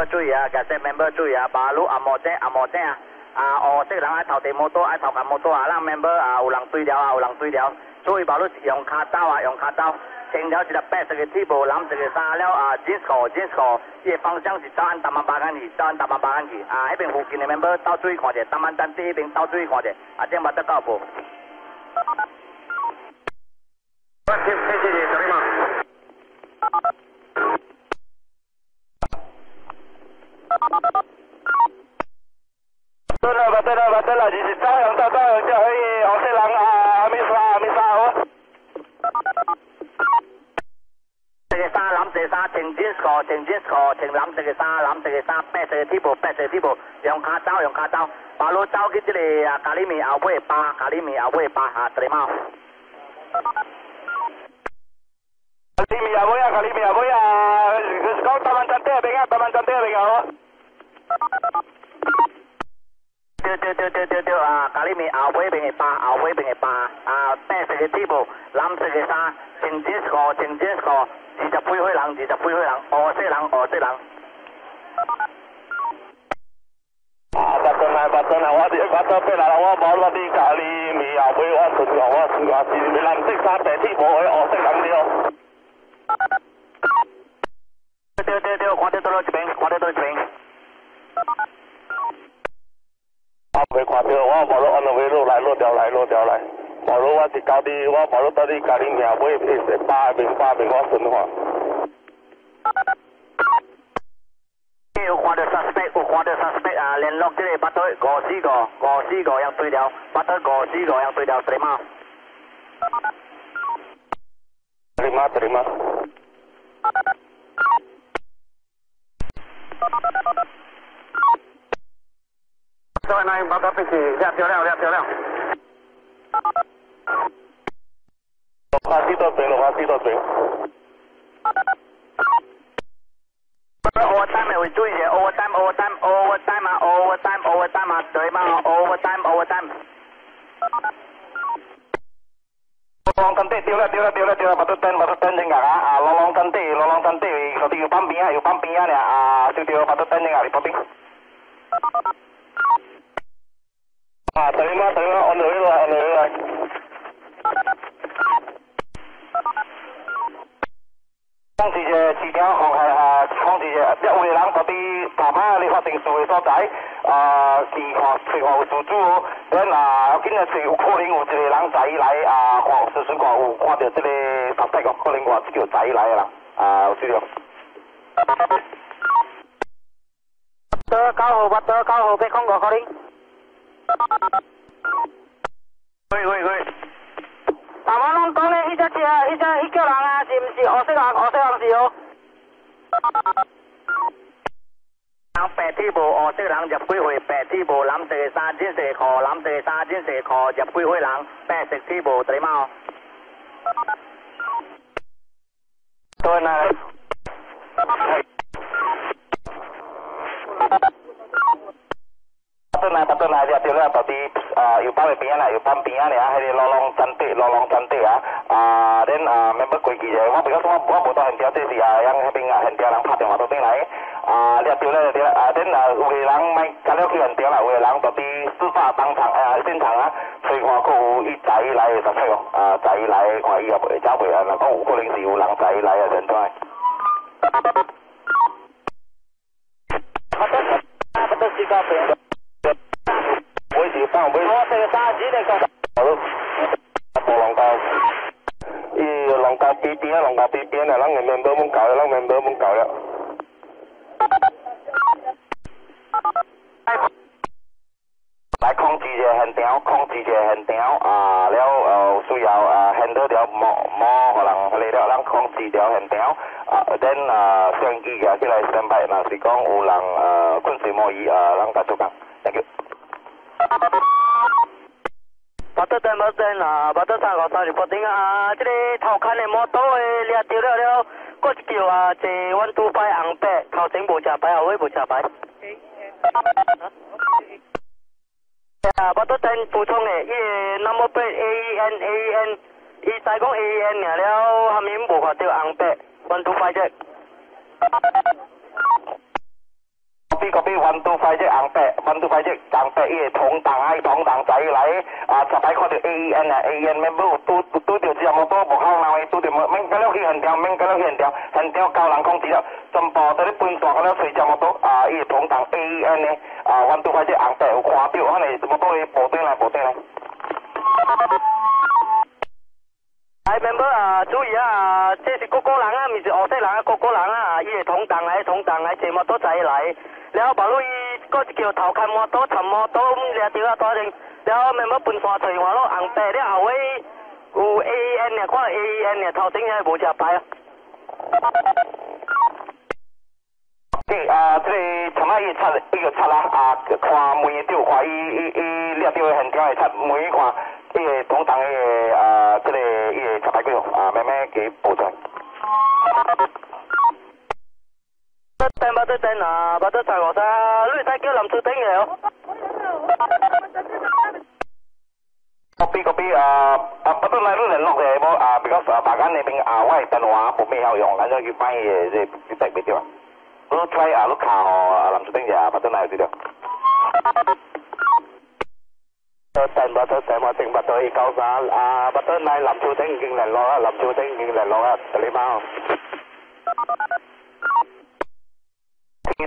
注意啊，架些 member 注意啊，馬路阿莫正啊，黑色人喺頭地摩托，喺頭架摩托啊，讓 member 啊有人對調啊，有人對調。注意馬路用卡刀啊，用卡刀。前條是白色嘅鐵步，藍色嘅衫了啊 ，jeans 褲，伊個方向是走按大馬巴間去，啊，迄邊附近嘅 member 倒注意看者，大馬站這邊倒注意看者，啊，這冇得到步。對啦，就是朝陽道，就可以紅色人啊，咪沙好。色嘅衫，藍色嘅衫，前 jeans 褲，前藍色嘅衫，白色嘅鐵步，用卡刀，馬路走去這裡啊，咖喱麵後尾巴啊，這裡貓。咖喱麵後尾啊，講大灣站這邊啊，對啊！咖喱麵後尾邊嘅巴，啊，白色嘅鐵步，藍色嘅衫，前 jeans 褲，20倍灰人，黑色人。啊，八噸啊，我到邊啦，我冇攞啲咖喱麵後尾，我是藍色衫白鐵步嘅黑色人了。對，看到到這邊。未看到，我無路按落去落來。無路我是到啲，我無路到啲咖喱麵尾是巴面我順看。有看到 suspect 啊，聯絡這裡八隊545樣對調，八隊545樣對調，對嗎？對嗎？對，那八隊飛機亮。落去到邊。overtime 會注意嘅 overtime 啊，對嗎 ？overtime。long thân tiêu啦，bắt đầu tên trên cả à, long thân tiêu, rồi thì bấm pin nè, à, tiêu bắt đầu tên trên cả đi bấm. À, tới mà, on rồi. Không chỉ theo hoặc là không chỉ一位人嗰啲爸爸你發定數嘅所在，隨學做主，咁啊，今日有可能有一個人仔來啊，看水看有看到這個特色個，可能我叫仔來啦，啊，有資料。八德9號被空過可能。喂。大馬龍講咧，迄個人啊，是唔是黑色人是哦？白鐵步，黑色人入幾回？白鐵步，藍色嘅衫，淺色嘅褲，入幾回人？白色鐵步，對嗎？對啦。bắt đầu này dia là tadi yêu bám bên này à, hay là lorong cantik à, then member quay kia, wah because wah foto hentia tu yang hentia lang phát yang waktu ting này, dia then ulang lang mai kalau kita hentia lah ulang tadi susah tang现场啊，所以我個一仔來就出個，仔來看伊入走回啊，講有可能是有人仔來啊，真係。不得是咖啡。我是幫我這個沙子嚟講，我浪高，浪高邊啊，人面都冇搞啦。來控制住現場啊，了需要handle 掉冇可能嚟到人控制掉現場啊 ，then 相機嘅起來 standby，若是講有人困睡摸魚人繼續講 ，thank you。巴德353報定啊！這個頭殼的摩托的掠掉了，過一叫啊，坐125紅白，頭前無車牌，後尾無車牌。啊，巴德10補充的，伊個 number plate AEN，伊知講 AEN 爾了，後面無看到紅白，125啫。copy 125隻紅白125隻紅白，伊個同檔仔嚟就擺看到 AEN 啊 AEN member 拄着隻摩托無口鬧嘅，拄着免緊了去現場，免緊了去現場交人控制了，全部在咧搬大緊了隨隻摩托伊個同檔 AEN 嘅125隻紅白有看到，可能摩托嘅部隊嚟。member 注意這是個人唔是澳洲人個人伊個同檔嚟坐摩托仔嚟，然後把路伊個叫頭看摩托尋摩托掠掉多陣，然後 member 搬山隨話咯紅白了後尾有 AEN 嘅，看 AEN 嘅頭頂係無隻牌啊。即個尋伊測伊個測啦看每條看伊掠掉現場嘅測每看。伊個同檔嘅即係伊個插牌幾號咩幾部隊？八對陣八對353，你睇叫林樹頂嘅哦。copy 八對嚟都聯絡嘅，冇because 白間那邊我係電話冇咩效用，咁就要翻嘢即係俾掉啊。都 try 都靠林樹頂嘅八對嚟知道。八對8對93八對9林兆鼎已經聯絡啦，你貓。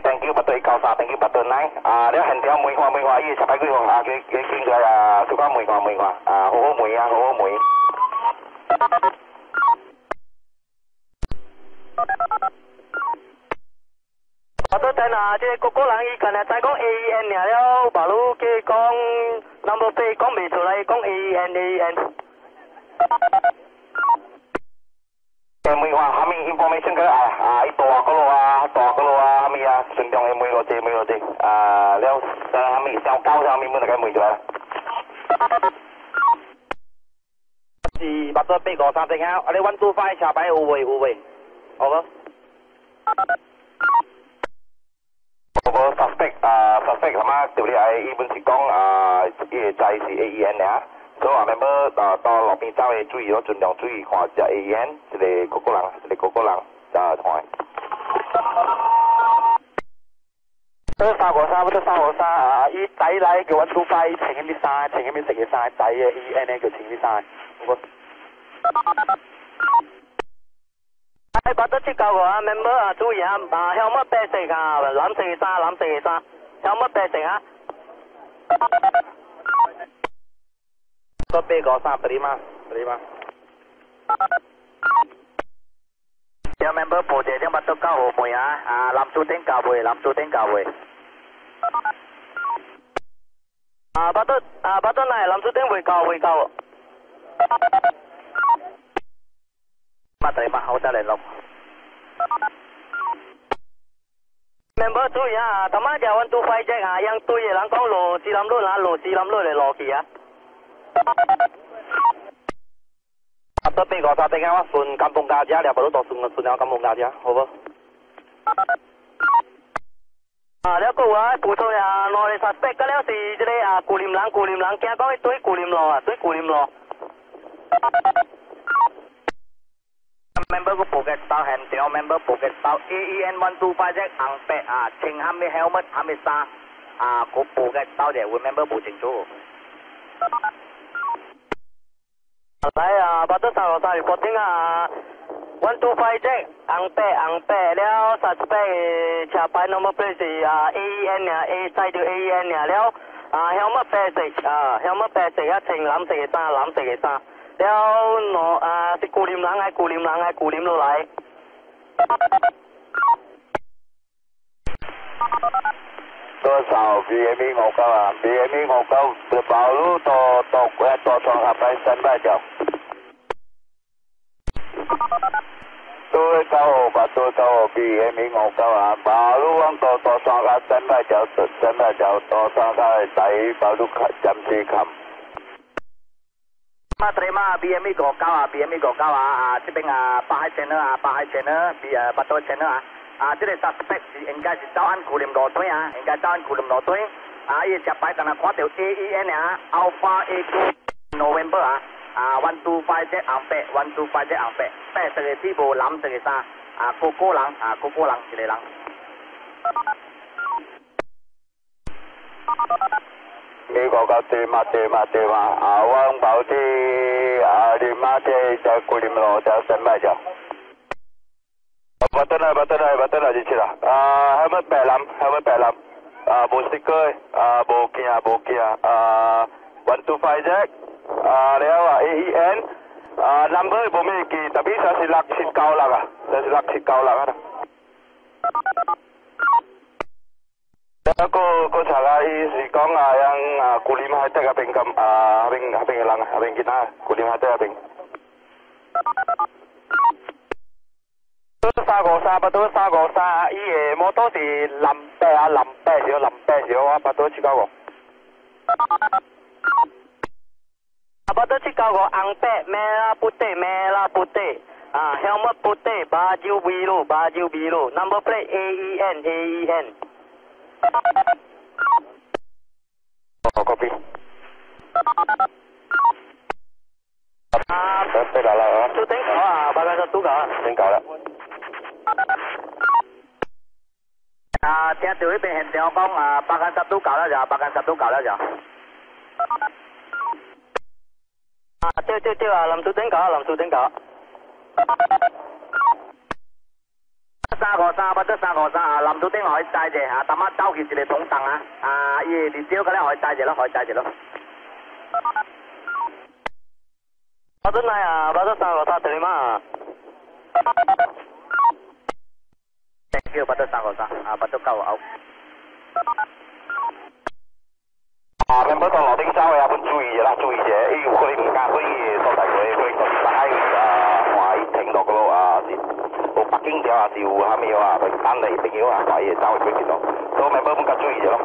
Thank you 8對93 ，Thank you 8對9你現場每個伊插牌幾號佢見佢小關每個好梅。我都聽即個人伊近日再講 AEN 了，馬路嘅講 number 4講未出嚟，講 AEN。每個下面 information 佢伊大個路下面順便嘅每個字，了下面上交上面每個每咗。是8對8個3隻啊！你125下擺有位，好冇？我 suspect 係嘛？條例係基本是講呢個掣是 AEN 啊，所以話 member 到路邊走嘅注意咯，盡量注意看隻 AEN，一個個人睇。都3個3，伊仔嚟叫125前嗰啲衫，前嗰邊食嘅衫仔嘅 AEN 咧叫前啲衫，8對7個member 注意helmet 白色藍色嘅衫，helmet 白色8對8個3terima。有 member 報謝將8對9號梅藍樹頂教會。8對9藍樹頂會教。terima 好得聯絡。member 注意頭晚就125隻yang對嘅人講羅士林路嚟羅記8對8個3隻我順金鳳家姐，你不如到順金鳳家姐，好唔？了個補充內 suspect 嗰了是即個顧念人，驚講對顧念路。member 個部嘅包現場 member 部嘅包 AEN 125隻紅白青下面 helmet 下面衫個部嘅包就會 member 部清楚。嚟8對3個3 reporting 125隻紅白了 suspect 車牌 number plate 是AEN A 載住 AEN 了helmet 白色青藍色嘅衫。了是顧念落嚟。多少 BME 59 BME 59保路到雙合擺300條。對9號8對9號 BME 59保路往到雙合300條到雙合底保路暫時冚。terima BME 個9BME 個9這邊8channel 8對 channel 這個 suspect 是應該是走按顧念路隊伊隻牌敢若看到 AEN Alpha A2 November 125隻紅白白色嘅衣服藍色嘅衫個人一個人。個個對嘛，我保啲你媽姐就顧念咯，就上咪就。Betul lah je cila. Helmet Pelam. Bo stiker, bo kia. 125 Jack. Leo AEN. Number bo miliki, tapi saya silak sikau lah. Ko salah si kong yang kulim hati kaping hilang kita kulim hati kaping. Betul 353伊摩托是林白少啊，betul 395。betul 395紅白merah putih helmet putih baju biru number plate AEN copy Saya dah lah tu tengok bagan satu tengok lah聽到呢邊現場講810搞啦就對林樹頂搞353不得353林樹頂可以帶住等下兜住你桶凳連招嘅咧可以帶住咯我真係不得353terima Thank you, betul 303. Betul kau out. Member 當羅丁州有本注意啦，佢哋唔夾嗰啲嘢，所以佢就擺壞停落嗰度到北京條照下面佢單嚟並要擺嘢走佢見到，所以 member 本夾注意咯